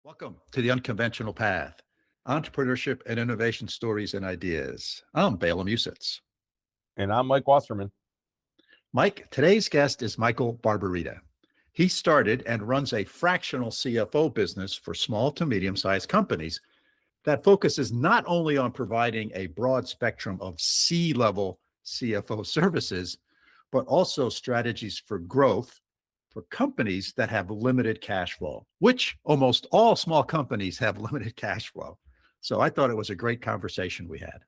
Welcome to the Unconventional Path, Entrepreneurship and Innovation Stories and Ideas. I'm Bela Musits. And I'm Mike Wasserman. Mike, today's guest is Michael Barbarita. He started and runs a fractional CFO business for small to medium-sized companies that focuses not only on providing a broad spectrum of C-level CFO services, but also strategies for growth for companies that have limited cash flow, which almost all small companies have limited cash flow. So I thought it was a great conversation we had.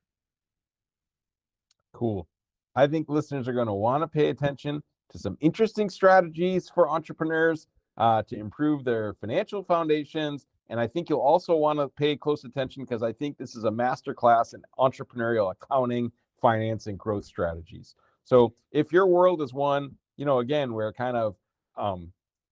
Cool. I think listeners are going to want to pay attention to some interesting strategies for entrepreneurs to improve their financial foundations. And I think you'll also want to pay close attention because I think this is a masterclass in entrepreneurial accounting, finance, and growth strategies. So if your world is one, again, where kind of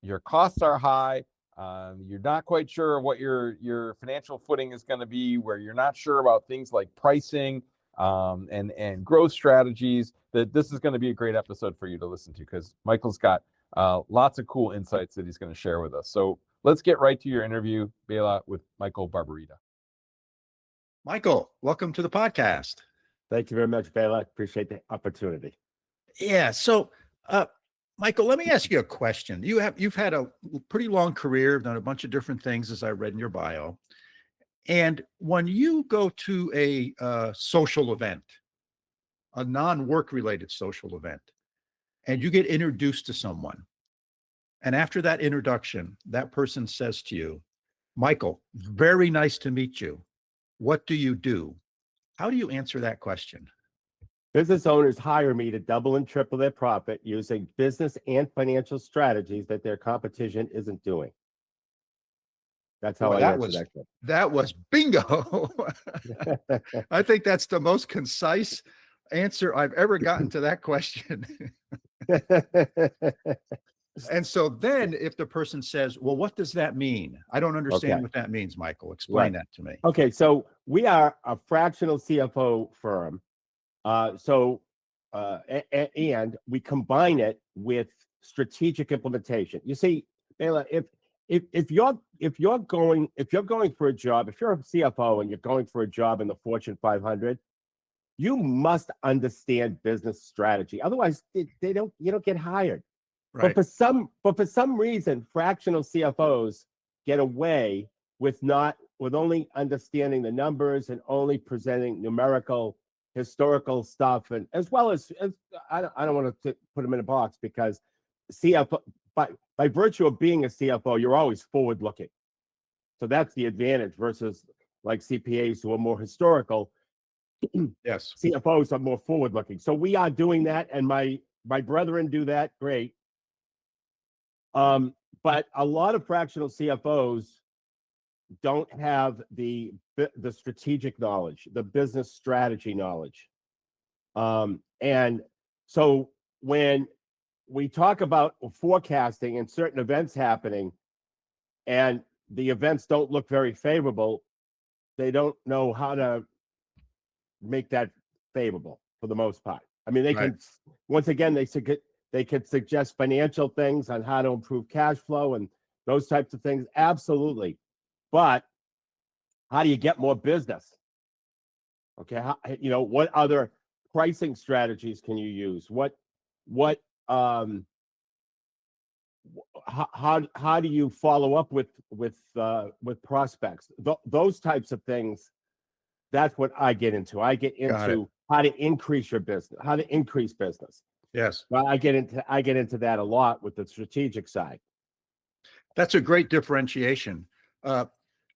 your costs are high, you're not quite sure what your financial footing is going to be, where you're not sure about things like pricing and growth strategies, that this is going to be a great episode for you to listen to because Michael's got lots of cool insights that he's going to share with us. So let's get right to your interview, Bela, with Michael Barbarita. Michael, welcome to the podcast. Thank you very much, Bela. Appreciate the opportunity. Yeah. So, Michael, let me ask you a question. You've had a pretty long career, done a bunch of different things, as I read in your bio. And when you go to a social event, a non-work related social event, and you get introduced to someone, and after that introduction, that person says to you, Michael, very nice to meet you. What do you do? How do you answer that question? Business owners hire me to double and triple their profit using business and financial strategies that their competition isn't doing. That's how I answer that question. That was bingo. I think that's the most concise answer I've ever gotten to that question. And so then if the person says, well, what does that mean? I don't understand what that means, Michael. Explain that to me. Okay, so we are a fractional CFO firm. And we combine it with strategic implementation. You see, Bela, if you're going for a job, if you're a CFO and you're going for a job in the Fortune 500, you must understand business strategy. Otherwise, you don't get hired. Right. But for some reason, fractional CFOs get away with only understanding the numbers and only presenting numerical, historical stuff, and as well as I don't want to put them in a box because CFO by virtue of being a CFO, you're always forward looking. So that's the advantage versus like CPAs who are more historical. Yes. CFOs are more forward looking. So we are doing that, and my brethren do that great. But a lot of fractional CFOs don't have the strategic knowledge, the business strategy knowledge. And so when we talk about forecasting and certain events happening and the events don't look very favorable, they don't know how to make that favorable for the most part. I mean, they can, once again, they could suggest financial things on how to improve cash flow and those types of things. Absolutely. But how do you get more business? Okay, what other pricing strategies can you use? How do you follow up with prospects? Those types of things. That's what I get into. I get into how to increase your business, how to increase business. Yes. Well, I get into that a lot with the strategic side. That's a great differentiation.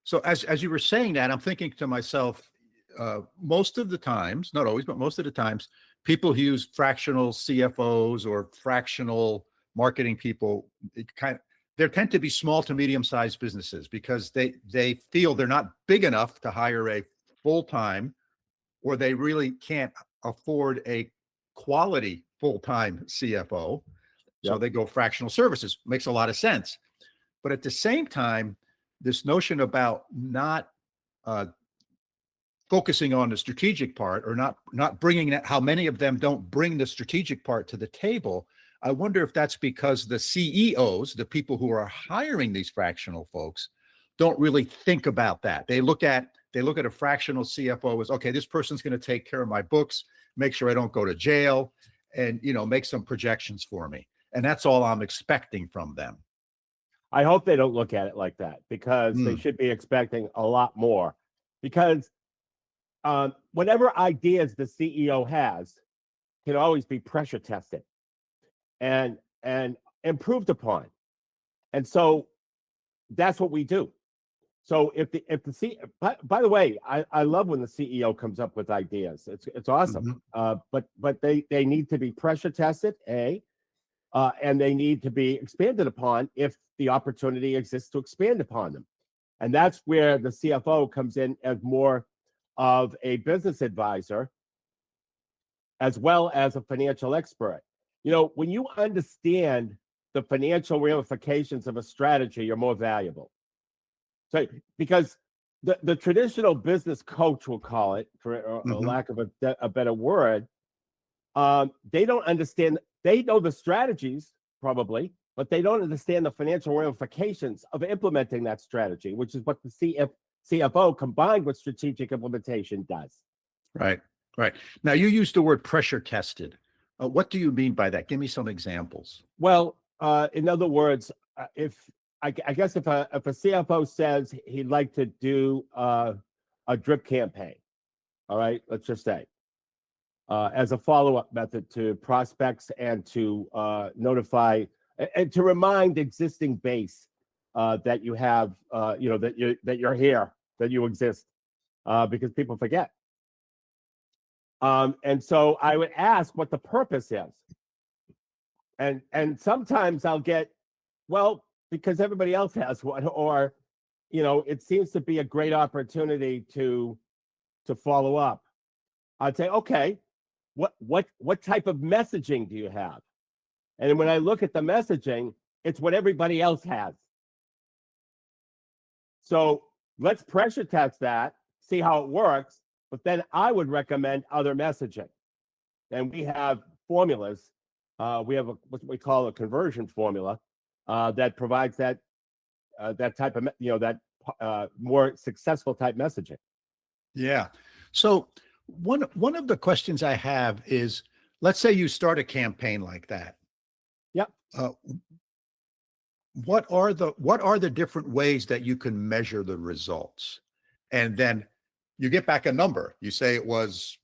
So as you were saying that, I'm thinking to myself, most of the times, not always, but most of the times, people who use fractional CFOs or fractional marketing people, there tend to be small to medium-sized businesses because they feel they're not big enough to hire a full-time, or they really can't afford a quality full-time CFO. So they go fractional services. Makes a lot of sense. But at the same time, this notion about not focusing on the strategic part, or not bringing that, how many of them don't bring the strategic part to the table. I wonder if that's because the CEOs, the people who are hiring these fractional folks, don't really think about that. They look at a fractional CFO as, okay, this person's going to take care of my books, make sure I don't go to jail, and make some projections for me. And that's all I'm expecting from them. I hope they don't look at it like that, because they should be expecting a lot more. Because whatever ideas the CEO has can always be pressure tested and improved upon. And so that's what we do. So by the way, I love when the CEO comes up with ideas. It's awesome. But they need to be pressure tested, and they need to be expanded upon if the opportunity exists to expand upon them. And that's where the CFO comes in as more of a business advisor as well as a financial expert. When you understand the financial ramifications of a strategy, you're more valuable. So, because the traditional business coach, we'll call it, for lack of a better word, they don't understand. They know the strategies probably, but they don't understand the financial ramifications of implementing that strategy, which is what the CFO combined with strategic implementation does. Right. Now, you used the word pressure tested. What do you mean by that? Give me some examples. Well, in other words, I guess if a CFO says he'd like to do a drip campaign, all right, let's just say, as a follow-up method to prospects and to notify and to remind existing base that you have, that you're here, that you exist, because people forget. And so I would ask what the purpose is, and sometimes I'll get, well, because everybody else has one, or it seems to be a great opportunity to follow up. I'd say, okay, what type of messaging do you have? And when I look at the messaging, it's what everybody else has. So let's pressure test that, see how it works, but then I would recommend other messaging. And we have formulas. We have what we call a conversion formula that provides that type of, that more successful type messaging. Yeah. So one of the questions I have is, let's say you start a campaign like that. Yep. What are the different ways that you can measure the results? And then you get back a number. You say it was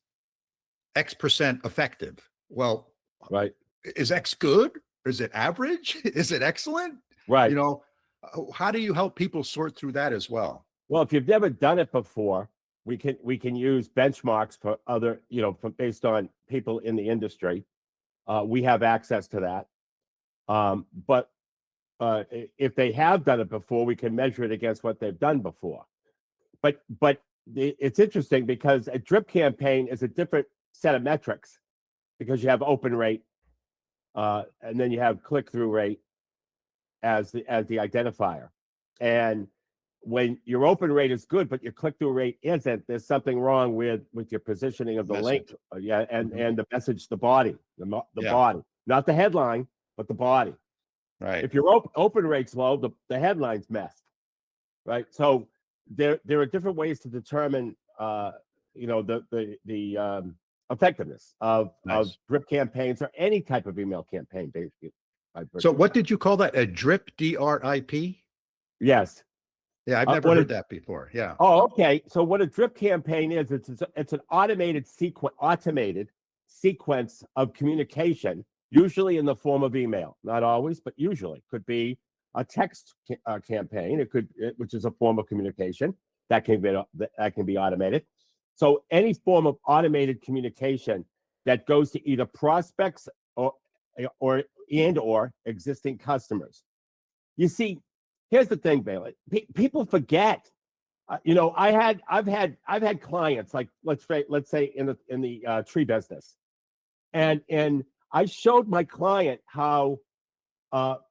X% effective. Well, right. Is X good? Is it average? Is it excellent? Right. How do you help people sort through that as well? Well, if you've never done it before, we can use benchmarks for other, based on people in the industry. We have access to that. But if they have done it before, we can measure it against what they've done before. But it's interesting because a drip campaign is a different set of metrics, because you have open rate, and then you have click-through rate as the identifier. And when your open rate is good, but your click-through rate isn't, there's something wrong with your positioning of the link. And the message, the body, the body, not the headline, but the body. Right. If your open rate's low, the headline's messed. Right. So there are different ways to determine, the effectiveness of drip campaigns or any type of email campaign, basically. So what did you call that? A drip, DRIP? Yes. Yeah, I've never heard that before. Yeah. Oh, okay. So what a drip campaign is, it's an automated sequence of communication, usually in the form of email. Not always, but usually. Could be a text campaign. Which is a form of communication that can be automated. So any form of automated communication that goes to either prospects or existing customers. You see, here's the thing, Bela. People forget. I've had clients, like let's say in the tree business, and I showed my client how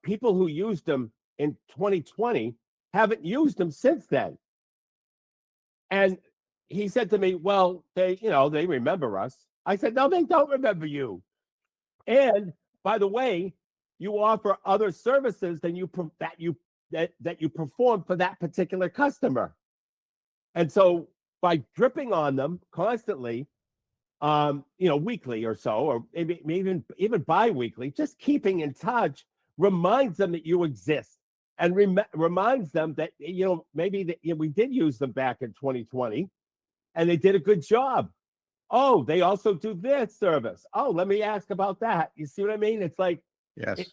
people who used them in 2020 haven't used them since then. And he said to me, "Well, they remember us." I said, "No, they don't remember you. And by the way, you offer other services that you that you performed for that particular customer. And so by dripping on them constantly, weekly or so, or maybe even bi-weekly, just keeping in touch reminds them that you exist, and reminds them that maybe that we did use them back in 2020, and they did a good job. Oh, they also do this service. Oh, let me ask about that. You see what I mean? It's like Yes.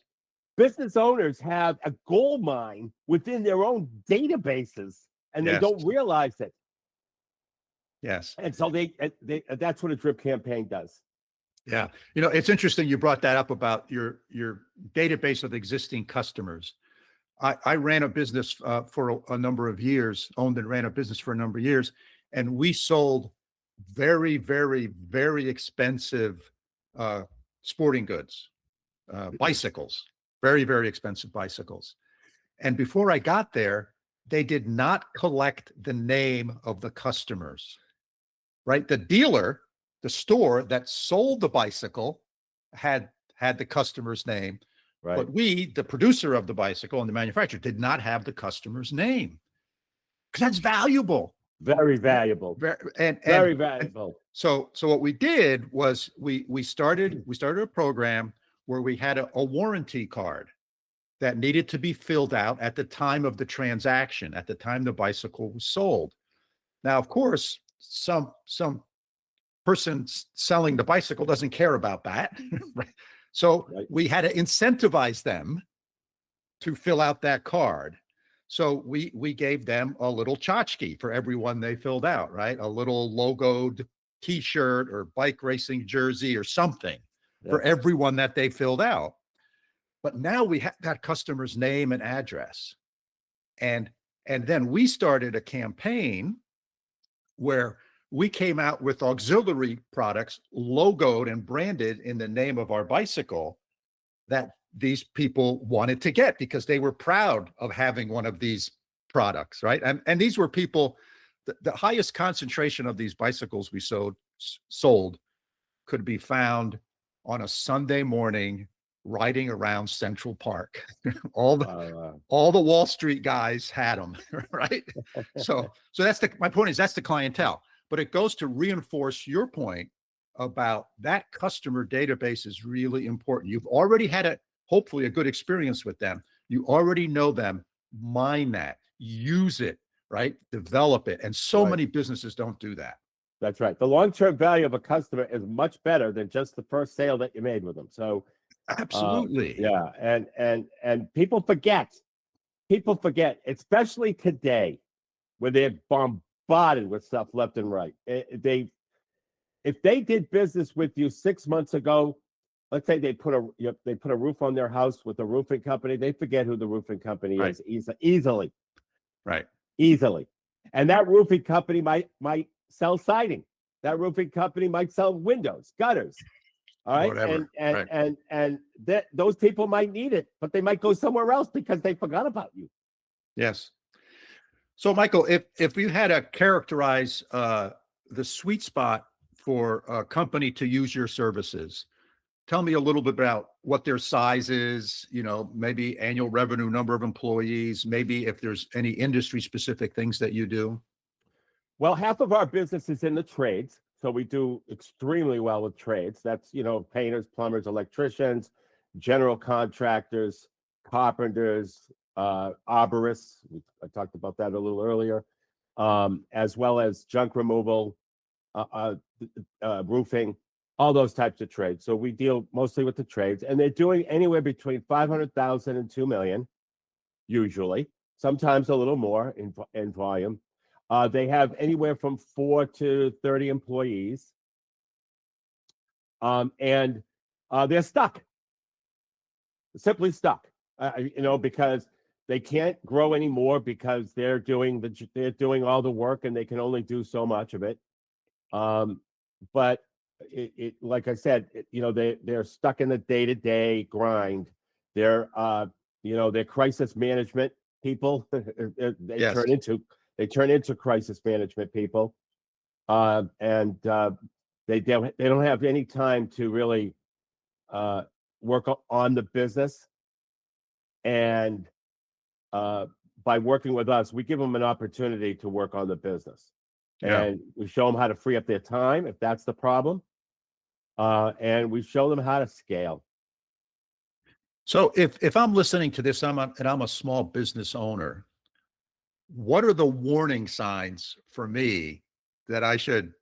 business owners have a gold mine within their own databases, and they Yes. don't realize it. Yes. And so they that's what a drip campaign does. Yeah. It's interesting you brought that up about your database of existing customers. I ran a business for a number of years, owned and ran a business for a number of years, and we sold very, very, very expensive sporting goods, bicycles, very, very expensive bicycles. And before I got there, they did not collect the name of the customers, right? The dealer, the store that sold the bicycle had the customer's name, Right. but we, the producer of the bicycle and the manufacturer, did not have the customer's name, because that's valuable. Very valuable. Very valuable. So what we did was we started a program where we had a warranty card that needed to be filled out at the time of the transaction, at the time the bicycle was sold. Now, of course, some person selling the bicycle doesn't care about that. Right? So we had to incentivize them to fill out that card. So we gave them a little tchotchke for everyone they filled out, right? A little logoed T-shirt or bike racing jersey or something for everyone that they filled out. But now we have that customer's name and address. And then we started a campaign where we came out with auxiliary products logoed and branded in the name of our bicycle that these people wanted to get because they were proud of having one of these products, right? And these were people, the highest concentration of these bicycles we sold could be found on a Sunday morning riding around Central Park. all the Wall Street guys had them, right? So my point is that's the clientele. But it goes to reinforce your point about that customer database is really important. You've already had hopefully a good experience with them. You already know them, mine that, use it, right? Develop it. And so many businesses don't do that. That's right. The long-term value of a customer is much better than just the first sale that you made with them. So absolutely. Yeah. And people forget, especially today, when they're bombarded with stuff left and right. If they did business with you 6 months ago, let's say they put a roof on their house with a roofing company, they forget who the roofing company is easily. Right. Easily. And that roofing company might sell siding. That roofing company might sell windows, gutters. All right. Whatever. And those people might need it, but they might go somewhere else because they forgot about you. Yes. So Michael, if you had to characterize the sweet spot for a company to use your services, tell me a little bit about what their size is, maybe annual revenue, number of employees, maybe if there's any industry specific things that you do. Well, half of our business is in the trades. So we do extremely well with trades. That's, painters, plumbers, electricians, general contractors, carpenters, arborists. I talked about that a little earlier, as well as junk removal, roofing, all those types of trades. So we deal mostly with the trades, and they're doing anywhere between 500,000 and 2 million, usually, sometimes a little more in volume. They have anywhere from 4 to 30 employees, and they're stuck, simply stuck, because they can't grow anymore because they're doing all the work and they can only do so much of it. But like I said, they're stuck in the day-to-day grind. They're crisis management people. They turn into crisis management people, and they don't have any time to really work on the business. And by working with us, we give them an opportunity to work on the business. Yeah. And we show them how to free up their time if that's the problem. And we show them how to scale. So if I'm listening to this, I'm a small business owner, what are the warning signs for me that I should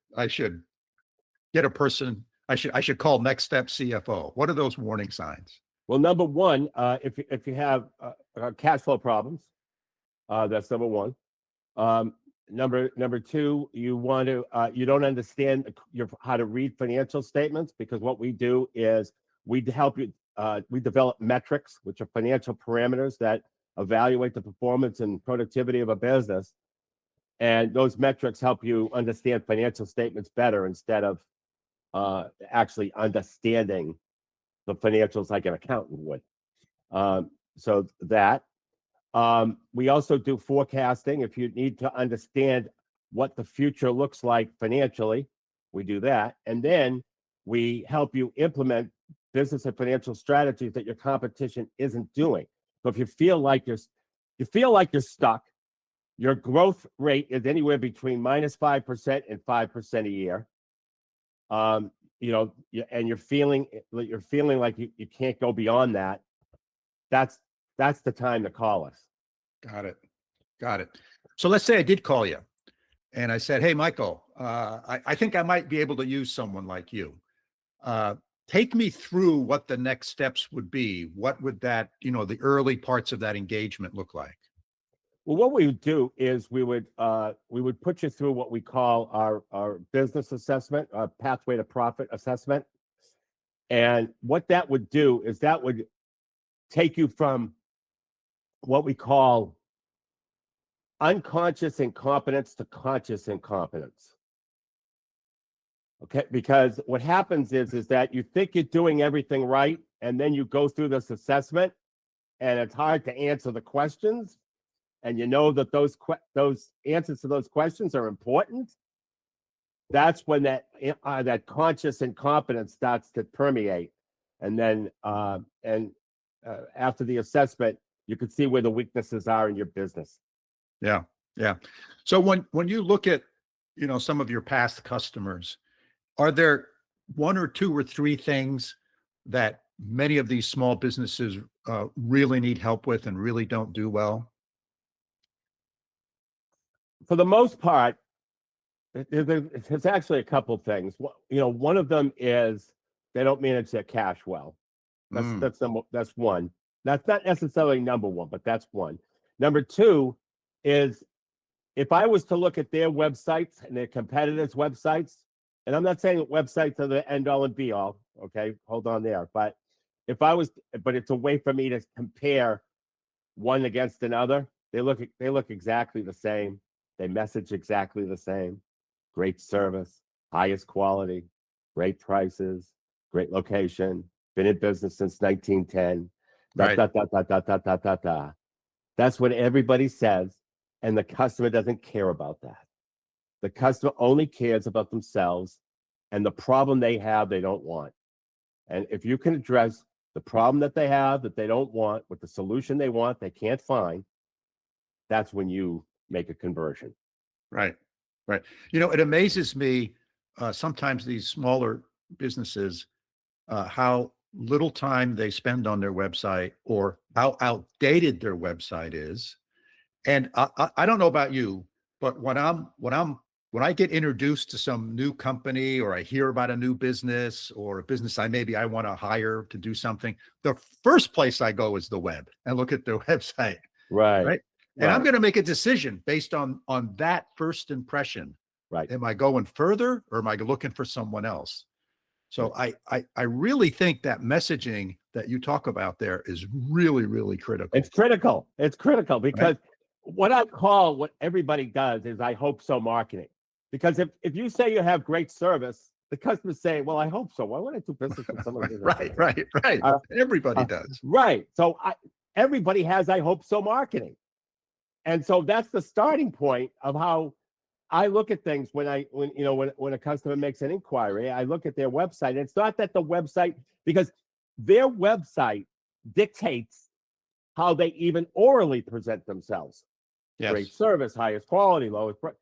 get a person, I should call Next Step CFO? What are those warning signs? Well, number one, if you have cash flow problems, that's number one. Number two, you want to you don't understand how to read financial statements, because what we do is we help you. We develop metrics, which are financial parameters that evaluate the performance and productivity of a business, and those metrics help you understand financial statements better instead of actually understanding the financials like an accountant would. So that. We also do forecasting. If you need to understand what the future looks like financially, we do that. And then we help you implement business and financial strategies that your competition isn't doing. So if you feel like you're stuck, your growth rate is anywhere between -5% and 5% a year. You know, and you're feeling like you can't go beyond that. That's the time to call us. Got it. Got it. So let's say I did call you and I said, hey, Michael, I think I might be able to use someone like you. Take me through what the next steps would be. What would that, the early parts of that engagement look like? Well, what we would do is we would put you through what we call our business assessment, our pathway to profit assessment. And what that would do is that would take you from what we call unconscious incompetence to conscious incompetence. Okay, because what happens is that you think you're doing everything right, and then you go through this assessment, and it's hard to answer the questions, and you know that those answers to those questions are important. That's when that conscious incompetence starts to permeate, and then after the assessment, you can see where the weaknesses are in your business. Yeah, yeah. So when you look at some of your past customers, are there one or two or three things that many of these small businesses really need help with and really don't do well? For the most part, there's actually a couple things. One of them is they don't manage their cash well. That's one. That's not necessarily number one, but that's one. Number two is, if I was to look at their websites and their competitors' websites, and I'm not saying that websites are the end all and be all, okay, hold on there. But it's a way for me to compare one against another. They look exactly the same. They message exactly the same. Great service, highest quality, great prices, great location, been in business since 1910. Right. That's what everybody says, and the customer doesn't care about that. The customer only cares about themselves and the problem they have they don't want. And if you can address the problem that they have that they don't want with the solution they want they can't find, that's when you make a conversion. Right, right. It amazes me sometimes these smaller businesses, how little time they spend on their website or how outdated their website is. And I don't know about you, but when I get introduced to some new company, or I hear about a new business or a business I want to hire to do something, the first place I go is the web and look at their website. Right. Right. And I'm going to make a decision based on that first impression. Right. Am I going further, or am I looking for someone else? So I really think that messaging that you talk about there is really, really critical. It's critical. It's critical because what everybody does is I hope so marketing. Because if you say you have great service, the customers say, well, I hope so. Why would I do business with someone who doesn't? Right. Everybody does. Right. So everybody has I hope so marketing. And so that's the starting point of how I look at things when a customer makes an inquiry. I look at their website. And it's not that the website, because their website dictates how they even orally present themselves. Great Yes. service, highest quality, lowest price,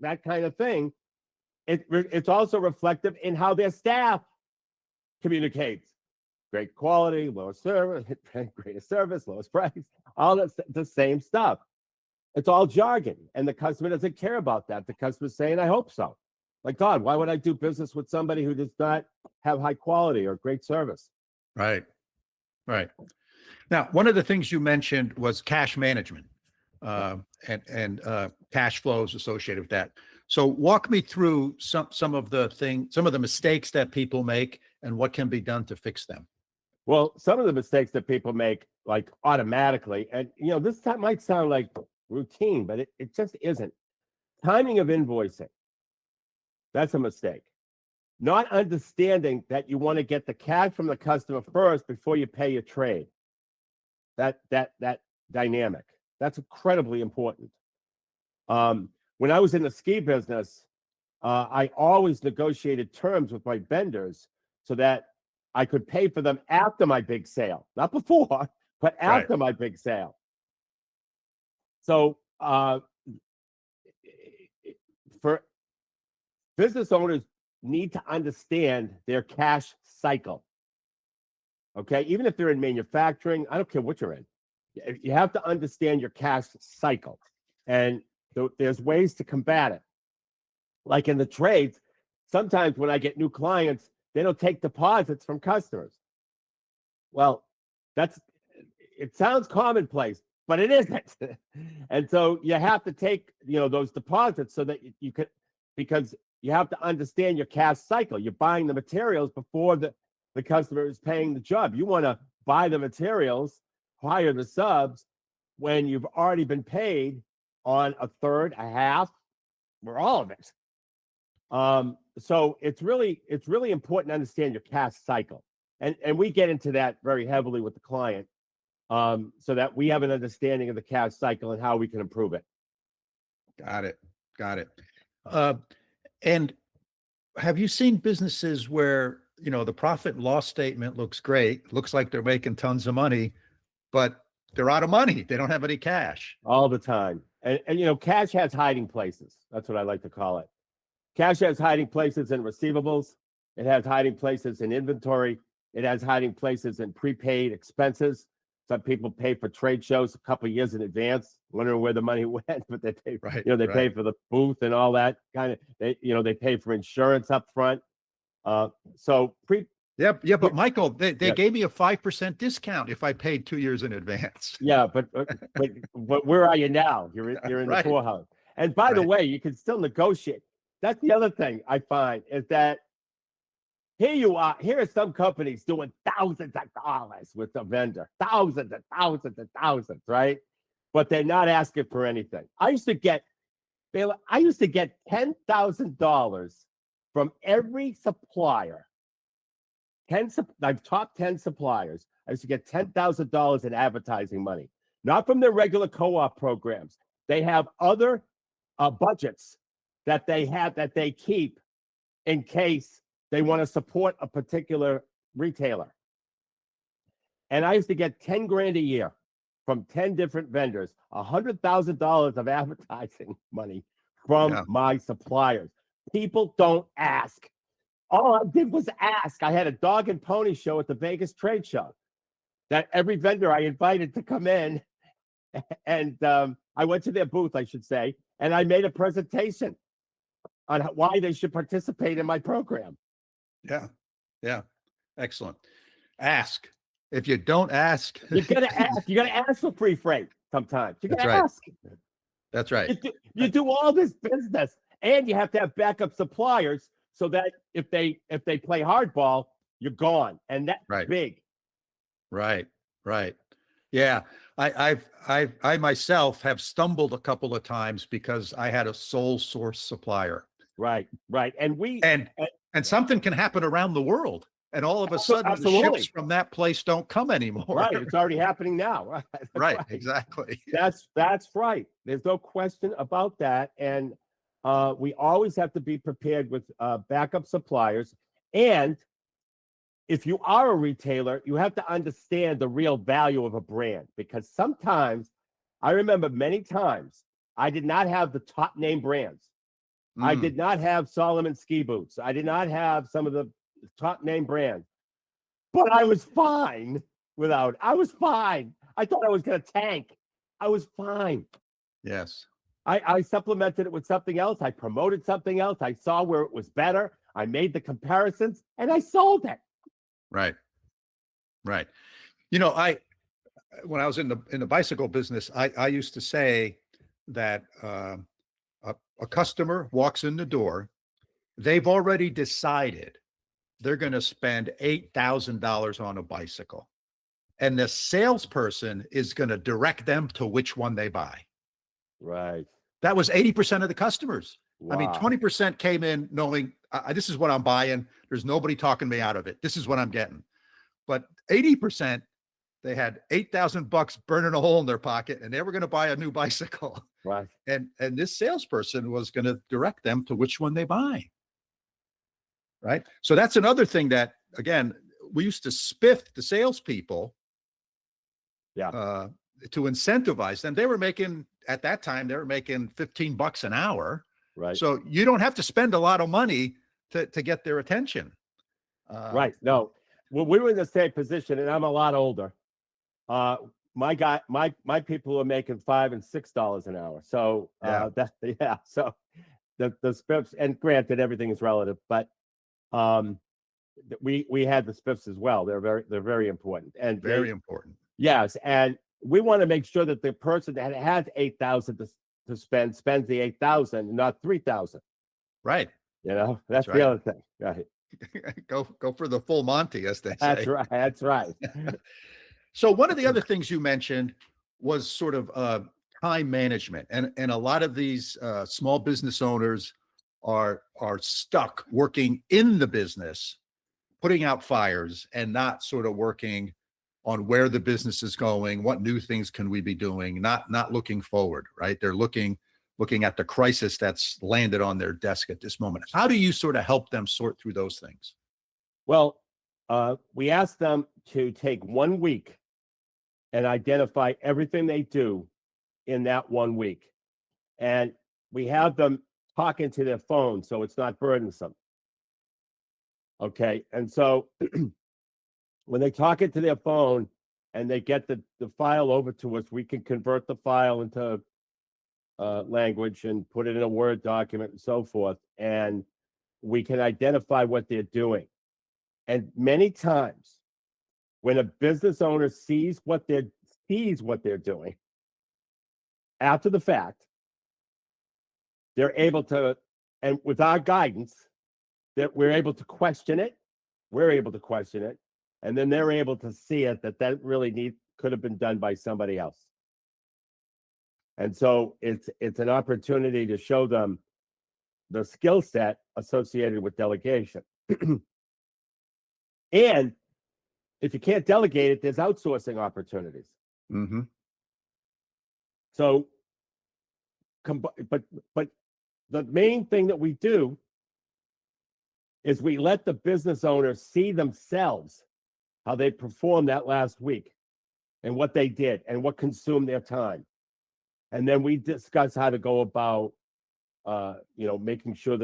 that kind of thing. It's also reflective in how their staff communicates. Great quality, lowest service, greatest service, lowest price, all that's the same stuff. It's all jargon, and the customer doesn't care about that. The customer's saying, I hope so. Like, God, why would I do business with somebody who does not have high quality or great service? Right. Right. Now, one of the things you mentioned was cash management, and cash flows associated with that. So walk me through some of the mistakes that people make and what can be done to fix them. Well, some of the mistakes that people make, like automatically, and this time might sound like routine, but it just isn't. Timing of invoicing, that's a mistake. Not understanding that you want to get the cash from the customer first before you pay your trade. That dynamic, that's incredibly important. When I was in the ski business, I always negotiated terms with my vendors so that I could pay for them after my big sale, not before, but after my big sale. So for business owners need to understand their cash cycle. Okay, even if they're in manufacturing, I don't care what you're in, you have to understand your cash cycle, and there's ways to combat it. Like in the trades, sometimes when I get new clients, they don't take deposits from customers. Well, it sounds commonplace, but it isn't. And so you have to take, those deposits so that you could, because you have to understand your cash cycle. You're buying the materials before the customer is paying the job. You want to buy the materials, hire the subs when you've already been paid on a third, a half, or all of it. So it's really important to understand your cash cycle. And we get into that very heavily with the client, so that we have an understanding of the cash cycle and how we can improve it. Got it. And have you seen businesses where, the profit and loss statement looks great, looks like they're making tons of money, but they're out of money. They don't have any cash. All the time. And cash has hiding places. That's what I like to call it. Cash has hiding places in receivables. It has hiding places in inventory. It has hiding places in prepaid expenses. Some people pay for trade shows a couple of years in advance, wondering where the money went, but they pay, pay for the booth and all that kind of. They pay for insurance up front. But Michael, they gave me a 5% discount if I paid 2 years in advance. Yeah, but where are you now? You're in the poorhouse. And by the way, you can still negotiate. That's the other thing I find is that here are some companies doing thousands of dollars with the vendor, thousands and thousands and thousands, right? But they're not asking for anything. I used to get $10,000 from every supplier. I've top 10 suppliers. I used to get $10,000 in advertising money, not from their regular co-op programs. They have other budgets that they keep in case they want to support a particular retailer. And I used to get 10 grand a year from 10 different vendors, $100,000 of advertising money from my suppliers. People don't ask. All I did was ask. I had a dog and pony show at the Vegas trade show that every vendor I invited to come in, and I went to their booth, I should say, and I made a presentation on why they should participate in my program. Yeah. Excellent. Ask. If you don't ask, you gotta ask. You gotta ask for free freight sometimes. You gotta ask. That's right. You do all this business, and you have to have backup suppliers so that if they play hardball, you're gone, and that's big. Right. Yeah, I myself have stumbled a couple of times because I had a sole source supplier. Right. And something can happen around the world, and all of a sudden the ships from that place don't come anymore. Right, it's already happening now. Right, exactly. That's right. There's no question about that, and we always have to be prepared with backup suppliers. And if you are a retailer, you have to understand the real value of a brand, because sometimes I remember many times I did not have the top name brands. I did not have Solomon ski boots. I did not have some of the top name brands, but I was fine without it. I was fine. I thought I was going to tank. I was fine. Yes. I supplemented it with something else. I promoted something else. I saw where it was better. I made the comparisons and I sold it. Right. Right. When I was in the bicycle business, I used to say that a customer walks in the door, they've already decided they're going to spend $8,000 on a bicycle, and the salesperson is going to direct them to which one they buy. Right. That was 80% of the customers. Wow. I mean, 20% came in knowing this is what I'm buying. There's nobody talking me out of it. This is what I'm getting. But 80%, they had $8,000 burning a hole in their pocket, and they were going to buy a new bicycle. Right. And this salesperson was going to direct them to which one they buy. Right. So that's another thing that, again, we used to spiff the salespeople. Yeah. To incentivize them. At that time, they were making $15 an hour. Right. So you don't have to spend a lot of money to get their attention. Right. No, well, we were in the same position, and I'm a lot older. My people are making $5 and $6 an hour. So so the spiffs, and granted, everything is relative, but we had the spiffs as well. They're very important, and very important. Yes, and we want to make sure that the person that has $8,000 to spend spends the $8,000, not $3,000. Right. That's the other thing. Right. Go for the full Monty, as they say. That's right. That's right. So one of the other things you mentioned was sort of time management, and a lot of these small business owners are stuck working in the business, putting out fires, and not sort of working on where the business is going, what new things can we be doing, not looking forward, right? They're looking at the crisis that's landed on their desk at this moment. How do you sort of help them sort through those things? Well, we ask them to take 1 week and identify everything they do in that 1 week. And we have them talking to their phone so it's not burdensome. Okay. And so when they talk into their phone and they get the file over to us, we can convert the file into language and put it in a Word document and so forth. And we can identify what they're doing. And many times when a business owner sees what they're doing after the fact, they're able to, and with our guidance, that we're able to question it. We're able to question it. And then they're able to see it that really could have been done by somebody else. And so it's an opportunity to show them the skill set associated with delegation. And if you can't delegate it, there's outsourcing opportunities. Mm-hmm. So, but the main thing that we do is we let the business owners see themselves how they performed that last week and what they did and what consumed their time. And then we discuss how to go about, making sure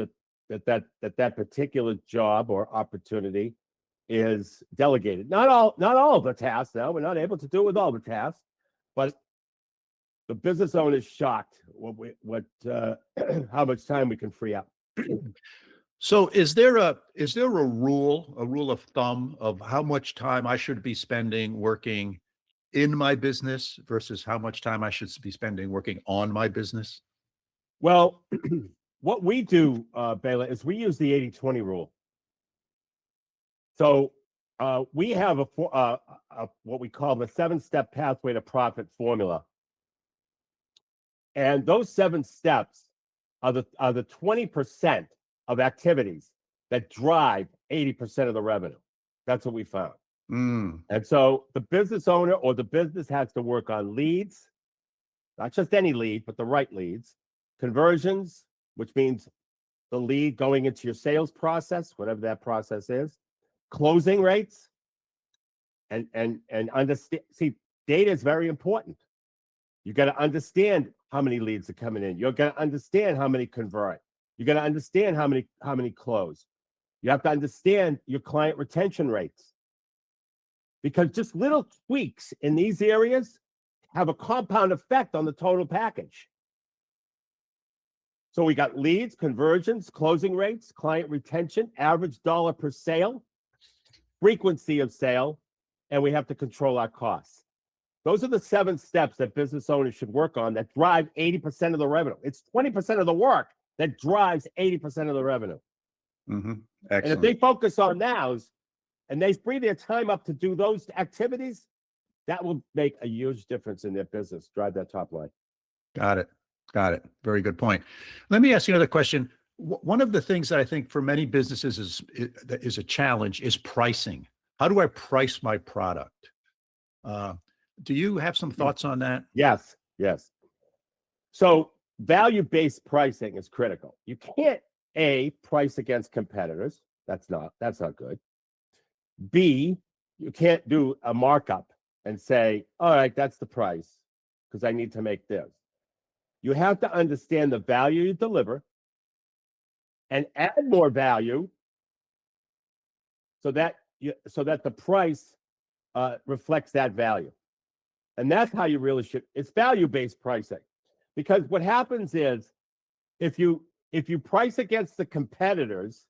that particular job or opportunity is delegated. Not all of the tasks. Now we're not able to do it with all the tasks, but the business owner is shocked how much time we can free up. So is there a rule of thumb of how much time I should be spending working in my business versus how much time I should be spending working on my business? Well, what we do, Bela, is we use the 80-20 rule. So we have what we call the 7-step pathway to profit formula. And those 7 steps are the 20% of activities that drive 80% of the revenue. That's what we found. And so the business owner or the business has to work on leads, not just any lead, but the right leads, conversions, which means the lead going into your sales process, whatever that process is, closing rates, and understand. See, data is very important. You got to understand how many leads are coming in. You're going to understand how many convert. You're going to understand how many close. You have to understand your client retention rates, because just little tweaks in these areas have a compound effect on the total package. So we got leads, conversions, closing rates, client retention, average dollar per sale, frequency of sale, and we have to control our costs. Those are the 7 steps that business owners should work on that drive 80% of the revenue. It's 20% of the work that drives 80% of the revenue. Mm-hmm. And if they focus on those and they free their time up to do those activities, that will make a huge difference in their business, drive that top line. Got it. Got it. Very good point. Let me ask you another question. One of the things that I think for many businesses is a challenge is pricing. How do I price my product? Do you have some thoughts on that? Yes. So value-based pricing is critical. You can't price against competitors. That's not good. B, you can't do a markup and say, all right, that's the price because I need to make this. You have to understand the value you deliver and add more value so that the price reflects that value. And that's how you really should. It's value-based pricing, because what happens is if you price against the competitors,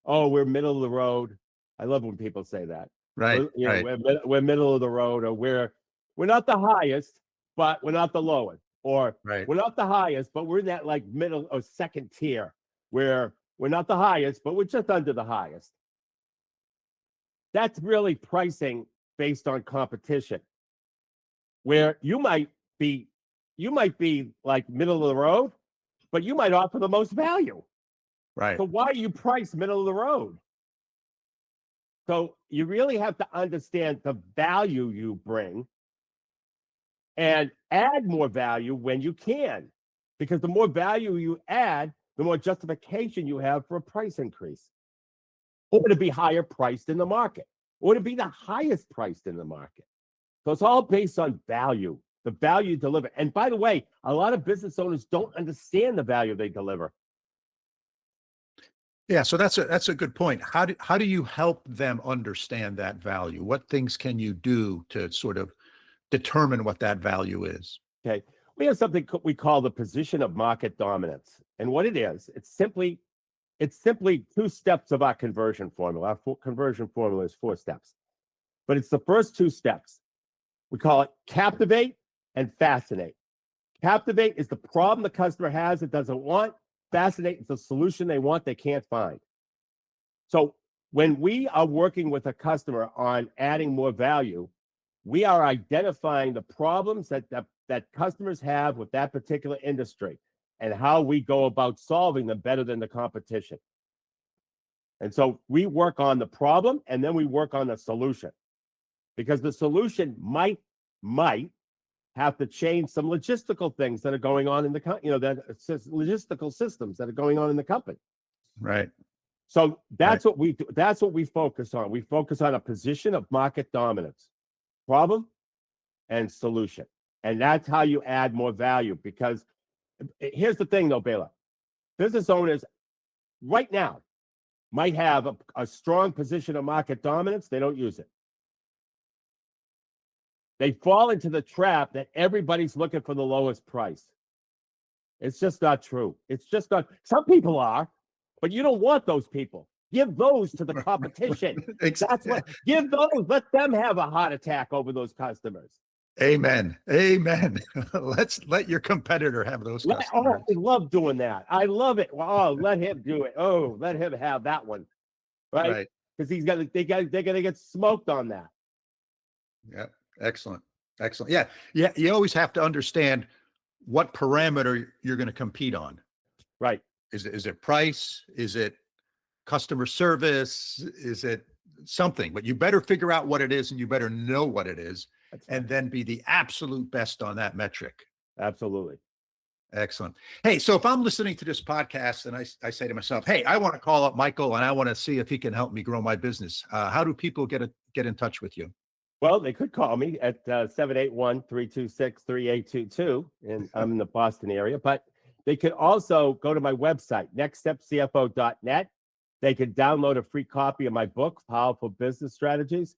oh, we're middle of the road. I love when people say that. Right. We're middle of the road, or we're not the highest, but we're not the lowest, or we're not the highest, but we're in that like middle or second tier where we're not the highest, but we're just under the highest. That's really pricing based on competition, where you might be like middle of the road, but you might offer the most value. Right. So why are you priced middle of the road? So you really have to understand the value you bring and add more value when you can, because the more value you add, the more justification you have for a price increase, or to be higher priced in the market, or to be the highest priced in the market. So it's all based on value, the value you deliver. And by the way, a lot of business owners don't understand the value they deliver. Yeah, so that's a good point. How do you help them understand that value? What things can you do to sort of determine what that value is? Okay, we have something we call the position of market dominance, and what it is, it's simply 2 steps of our conversion formula. Our conversion formula is 4 steps, but it's the first 2 steps. We call it captivate and fascinate. Captivate is the problem the customer has it doesn't want. Fascinate is the solution they want they can't find. So when we are working with a customer on adding more value, we are identifying the problems that customers have with that particular industry and how we go about solving them better than the competition. And so we work on the problem and then we work on the solution, because the solution might have to change some logistical things that are going on in the logistical systems that are going on in the company. Right. So that's what we do. That's what we focus on. We focus on a position of market dominance, problem and solution. And that's how you add more value, because here's the thing though, Bela. Business owners right now might have a strong position of market dominance. They don't use it. They fall into the trap that everybody's looking for the lowest price. It's just not true. It's just not. Some people are, but you don't want those people. Give those to the competition. That's what. Give those. Let them have a heart attack over those customers. Amen. Let your competitor have those customers. Oh, I love doing that. I love it. Oh, let him do it. Oh, let him have that one. Right? Because they're gonna get smoked on that. Yeah. Excellent. Yeah. You always have to understand what parameter you're going to compete on. Right. Is it price? Is it customer service? Is it something? But you better figure out what it is, and you better know what it is, and then be the absolute best on that metric. Absolutely. Excellent. Hey, so if I'm listening to this podcast and I say to myself, hey, I want to call up Michael and I want to see if he can help me grow my business. How do people get in touch with you? Well, they could call me at 781-326-3822, and I'm in the Boston area. But they could also go to my website, nextstepcfo.net. They could download a free copy of my book, Powerful Business Strategies.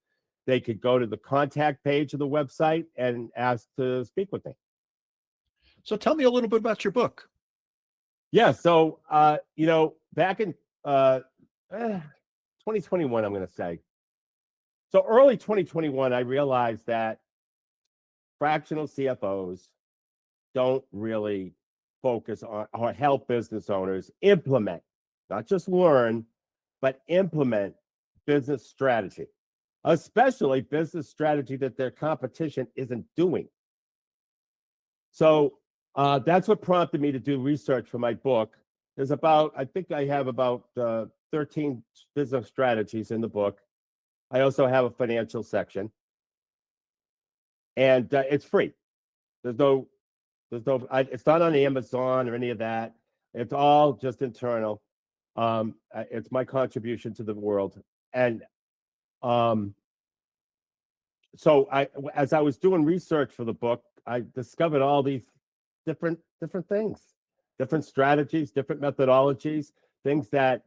They could go to the contact page of the website and ask to speak with me. So tell me a little bit about your book. Yeah. So, back in 2021, I'm going to say. So early 2021, I realized that fractional CFOs don't really focus on or help business owners implement, not just learn, but implement business strategy, especially business strategy that their competition isn't doing. So that's what prompted me to do research for my book. I think I have about 13 business strategies in the book. I also have a financial section, and it's free. It's not on Amazon or any of that. It's all just internal. It's my contribution to the world. And so as I was doing research for the book, I discovered all these different things, different strategies, different methodologies, things that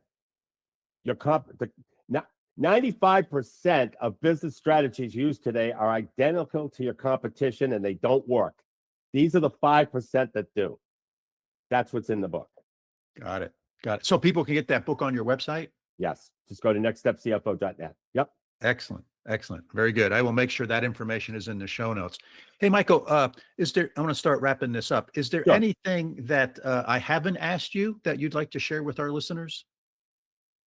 95% of business strategies used today are identical to your competition and they don't work. These are the 5% that do. That's what's in the book. Got it. So people can get that book on your website? Yes. Just go to nextstepcfo.net. Yep. Excellent. Very good. I will make sure that information is in the show notes. Hey, Michael, I want to start wrapping this up. Is there Sure. anything that I haven't asked you that you'd like to share with our listeners?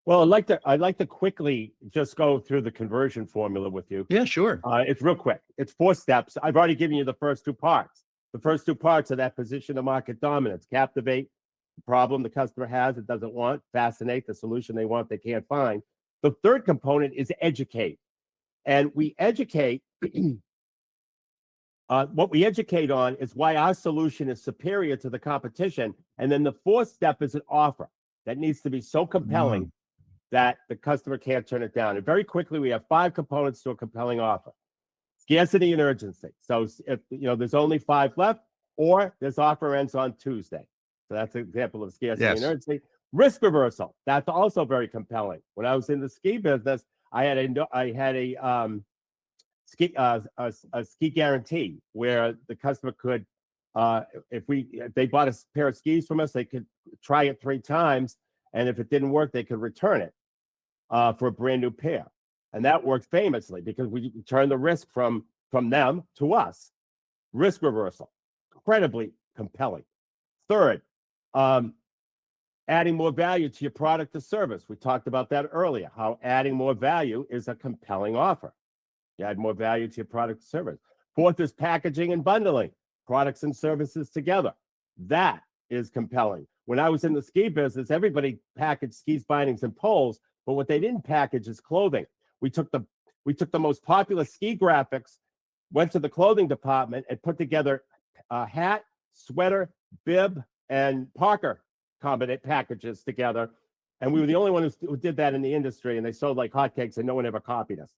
Well, I'd like to quickly just go through the conversion formula with you. Yeah, sure. It's real quick. It's 4 steps. I've already given you the first 2 parts. The first 2 parts are that position of market dominance: captivate the problem the customer has, it doesn't want; fascinate the solution they want, they can't find. The third component is educate. And we educate, what we educate on is why our solution is superior to the competition. And then the 4th step is an offer that needs to be so compelling that the customer can't turn it down. And very quickly, we have 5 components to a compelling offer: scarcity and urgency. So if there's only 5 left, or this offer ends on Tuesday. So that's an example of scarcity and urgency. Risk reversal. That's also very compelling. When I was in the ski business, I had a ski guarantee where the customer could, if they bought a pair of skis from us, they could try it 3 times, and if it didn't work, they could return it for a brand new pair. And that worked famously because we turned the risk from them to us. Risk reversal, incredibly compelling. Third, adding more value to your product or service. We talked about that earlier, how adding more value is a compelling offer. You add more value to your product or service. 4th is packaging and bundling products and services together. That is compelling. When I was in the ski business, everybody packaged skis, bindings, and poles, but what they didn't package is clothing. We took the most popular ski graphics, went to the clothing department, and put together a hat, sweater, bib, and Parker combinate packages together. And we were the only one who did that in the industry, and they sold like hotcakes, and no one ever copied us.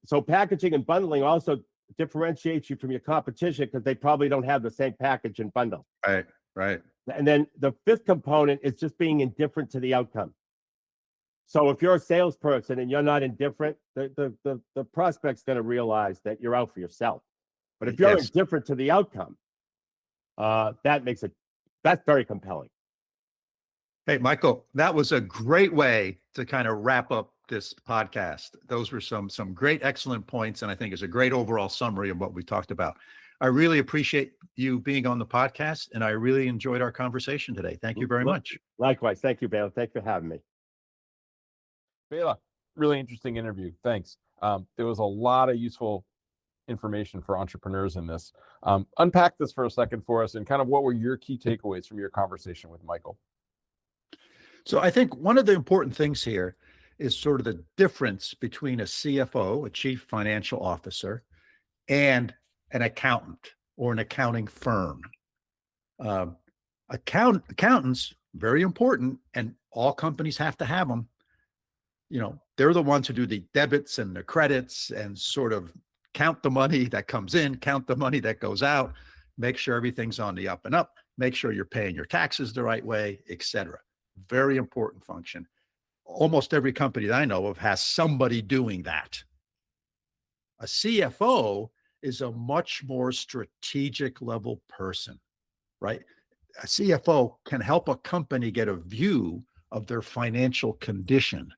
So packaging and bundling also differentiates you from your competition because they probably don't have the same package and bundle. Right. And then the 5th component is just being indifferent to the outcome. So if you're a salesperson and you're not indifferent, the prospect's going to realize that you're out for yourself. But if you're indifferent to the outcome, that's very compelling. Hey, Michael, that was a great way to kind of wrap up this podcast. Those were some great, excellent points, and I think it's a great overall summary of what we talked about. I really appreciate you being on the podcast, and I really enjoyed our conversation today. Thank you very much. Likewise. Thank you, Bela. Thanks for having me. Bela, really interesting interview. Thanks. There was a lot of useful information for entrepreneurs in this. Unpack this for a second for us, and kind of what were your key takeaways from your conversation with Michael? So I think one of the important things here is sort of the difference between a CFO, a chief financial officer, and an accountant or an accounting firm. Um, accountants, very important, and all companies have to have them. They're the ones who do the debits and the credits and sort of count the money that comes in, count the money that goes out, make sure everything's on the up and up, make sure you're paying your taxes the right way, etc. Very important function. Almost every company that I know of has somebody doing that. A CFO is a much more strategic level person, right? A CFO can help a company get a view of their financial condition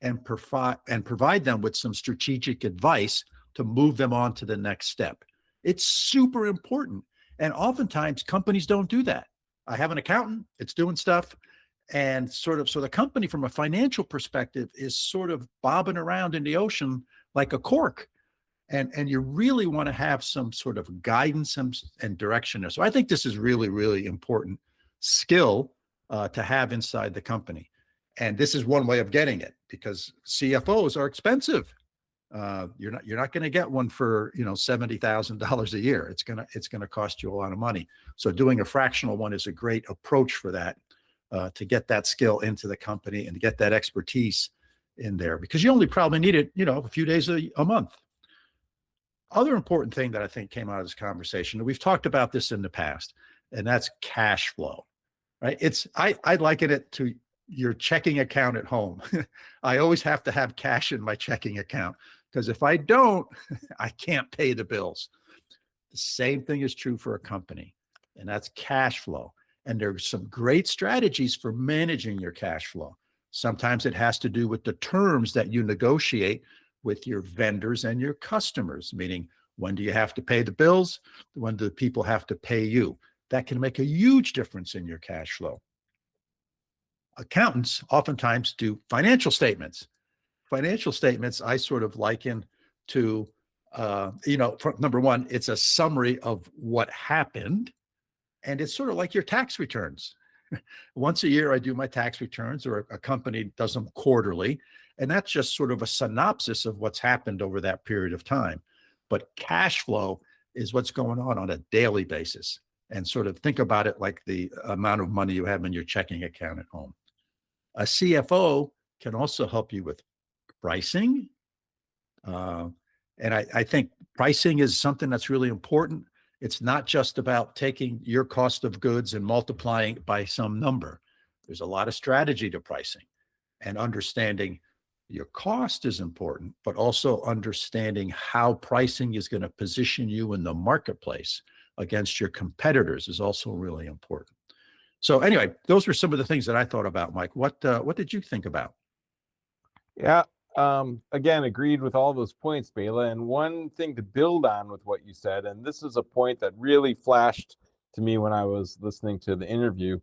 and provide them with some strategic advice to move them on to the next step. It's super important. And oftentimes companies don't do that. I have an accountant, it's doing stuff. And so the company from a financial perspective is sort of bobbing around in the ocean like a cork. And you really want to have some sort of guidance and direction there. So I think this is really, really important skill to have inside the company. And this is one way of getting it, because CFOs are expensive. You're not going to get one for $70,000 a year. It's gonna cost you a lot of money. So doing a fractional one is a great approach for that, to get that skill into the company and to get that expertise in there, because you only probably need it a few days a month. Other important thing that I think came out of this conversation, and we've talked about this in the past, and that's cash flow, right? I liken it to your checking account at home. I always have to have cash in my checking account, because if I don't, I can't pay the bills. The same thing is true for a company, and that's cash flow. And there's some great strategies for managing your cash flow. Sometimes it has to do with the terms that you negotiate with your vendors and your customers, meaning when do you have to pay the bills? When do people have to pay you? That can make a huge difference in your cash flow. Accountants oftentimes do financial statements. Financial statements I sort of liken to, number one, it's a summary of what happened, and it's sort of like your tax returns. Once a year, I do my tax returns, or a company does them quarterly, and that's just sort of a synopsis of what's happened over that period of time. But cash flow is what's going on a daily basis, and sort of think about it like the amount of money you have in your checking account at home. A CFO can also help you with pricing. And I think pricing is something that's really important. It's not just about taking your cost of goods and multiplying it by some number. There's a lot of strategy to pricing, and understanding your cost is important, but also understanding how pricing is going to position you in the marketplace against your competitors is also really important. So anyway, those were some of the things that I thought about, Mike. What did you think about? Yeah. Again, agreed with all those points, Bela. And one thing to build on with what you said, and this is a point that really flashed to me when I was listening to the interview.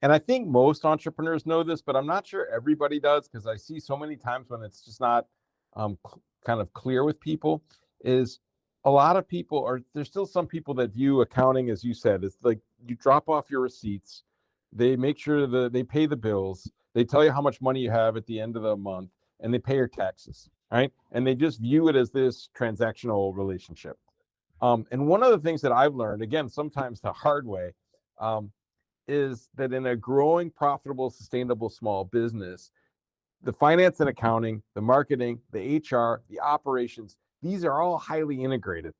And I think most entrepreneurs know this, but I'm not sure everybody does, because I see so many times when it's just not kind of clear with people, is a lot of people there's still some people that view accounting, as you said, it's like you drop off your receipts, they make sure that they pay the bills, they tell you how much money you have at the end of the month, and they pay your taxes, right? And they just view it as this transactional relationship. And one of the things that I've learned, again, sometimes the hard way, is that in a growing, profitable, sustainable small business, the finance and accounting, the marketing, the HR, the operations, these are all highly integrated,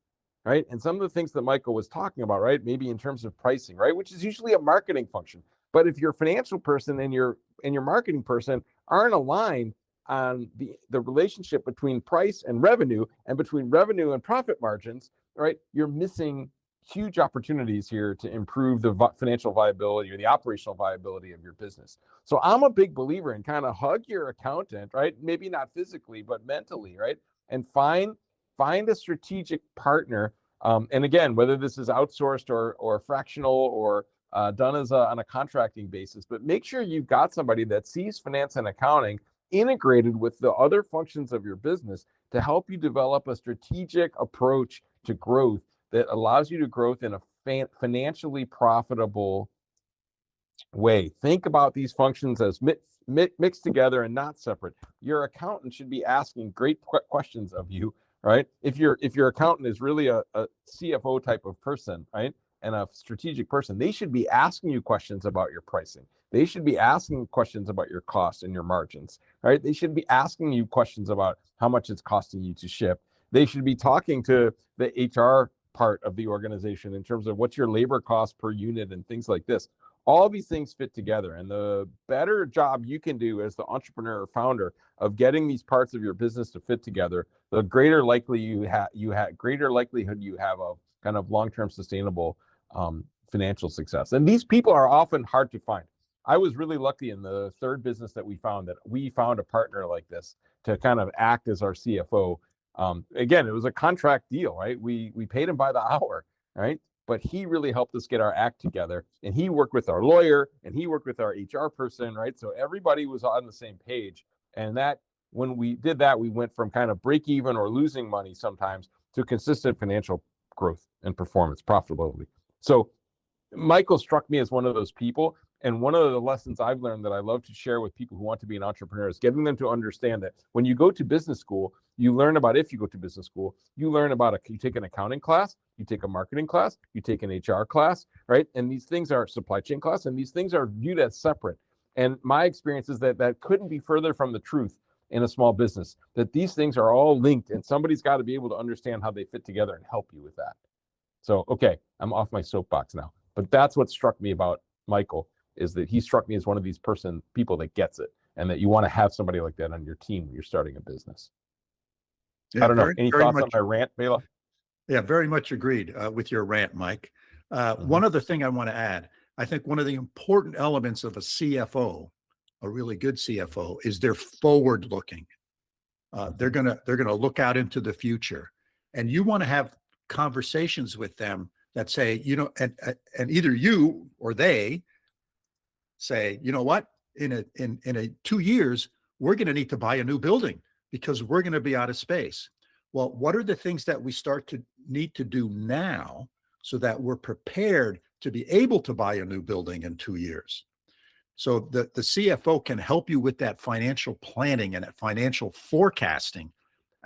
right? And some of the things that Michael was talking about, right, maybe in terms of pricing, right, which is usually a marketing function. But if your financial person and your marketing person aren't aligned on the relationship between price and revenue, and between revenue and profit margins, right, you're missing huge opportunities here to improve the financial viability or the operational viability of your business. So I'm a big believer in kind of hug your accountant, right? Maybe not physically, but mentally, right? And find a strategic partner. And again, whether this is outsourced or fractional or done on a contracting basis, but make sure you've got somebody that sees finance and accounting integrated with the other functions of your business to help you develop a strategic approach to growth that allows you to growth in a financially profitable way. Think about these functions as mixed together and not separate. Your accountant should be asking great questions of you, right? If your accountant is really a CFO type of person, right? and a strategic person, they should be asking you questions about your pricing. They should be asking questions about your costs and your margins, right? They should be asking you questions about how much it's costing you to ship. They should be talking to the HR part of the organization in terms of what's your labor cost per unit and things like this. All these things fit together, and the better job you can do as the entrepreneur or founder of getting these parts of your business to fit together, the greater greater likelihood you have of kind of long-term sustainable financial success. And these people are often hard to find. I was really lucky in the third business that we found a partner like this to kind of act as our CFO. Again, it was a contract deal, right? We paid him by the hour, right? But he really helped us get our act together, and he worked with our lawyer and he worked with our HR person, right? So everybody was on the same page. And that, when we did that, we went from kind of break even or losing money sometimes to consistent financial growth and performance, profitability. So Michael struck me as one of those people. And one of the lessons I've learned that I love to share with people who want to be an entrepreneur is getting them to understand that when you go to business school, you learn about, if you go to business school, you learn about, you take an accounting class, you take a marketing class, you take an HR class, right? And these things are supply chain class, and these things are viewed as separate. And my experience is that that couldn't be further from the truth in a small business, that these things are all linked, and somebody's got to be able to understand how they fit together and help you with that. So, okay, I'm off my soapbox now, but that's what struck me about Michael, is that he struck me as one of these people that gets it, and that you want to have somebody like that on your team when you're starting a business. Yeah, I don't know. Any thoughts on my rant, Bela? Yeah, very much agreed with your rant, Mike. One other thing I want to add, I think one of the important elements of a CFO, a really good CFO, is they're forward looking. They're gonna look out into the future, and you want to have conversations with them that say, and either you or they say, you know what, in 2 years, we're going to need to buy a new building because we're going to be out of space. Well, what are the things that we start to need to do now so that we're prepared to be able to buy a new building in 2 years? So the CFO can help you with that financial planning and that financial forecasting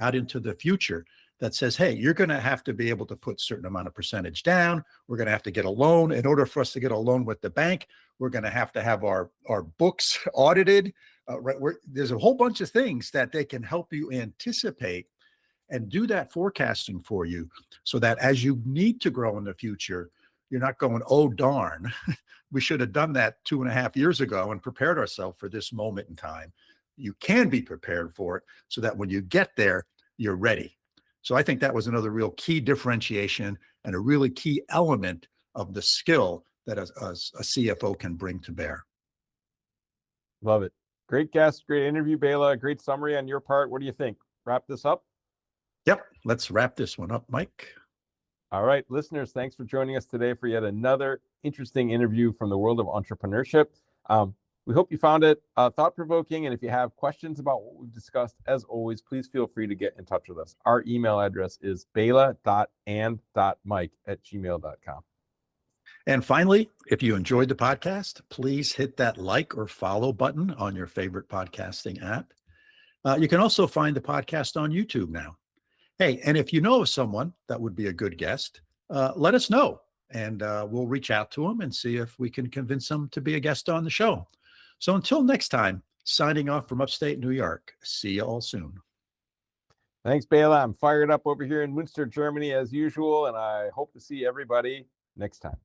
out into the future that says, hey, you're going to have to be able to put a certain amount of percentage down. We're going to have to get a loan. In order for us to get a loan with the bank, we're going to have our books audited. Right? There's a whole bunch of things that they can help you anticipate and do that forecasting for you, so that as you need to grow in the future, you're not going, oh, darn, we should have done that 2.5 years ago and prepared ourselves for this moment in time. You can be prepared for it so that when you get there, you're ready. So I think that was another real key differentiation and a really key element of the skill that a CFO can bring to bear. Love it. Great guest, great interview, Bela. Great summary on your part. What do you think? Wrap this up? Yep. Let's wrap this one up, Mike. All right, listeners, thanks for joining us today for yet another interesting interview from the world of entrepreneurship. We hope you found it thought-provoking, and if you have questions about what we've discussed, as always, please feel free to get in touch with us. Our email address is bela.and.mike@gmail.com. And finally, if you enjoyed the podcast, please hit that like or follow button on your favorite podcasting app. You can also find the podcast on YouTube now. Hey, and if you know of someone that would be a good guest, let us know, and we'll reach out to them and see if we can convince them to be a guest on the show. So until next time, signing off from upstate New York. See you all soon. Thanks, Bela. I'm fired up over here in Münster, Germany, as usual, and I hope to see everybody next time.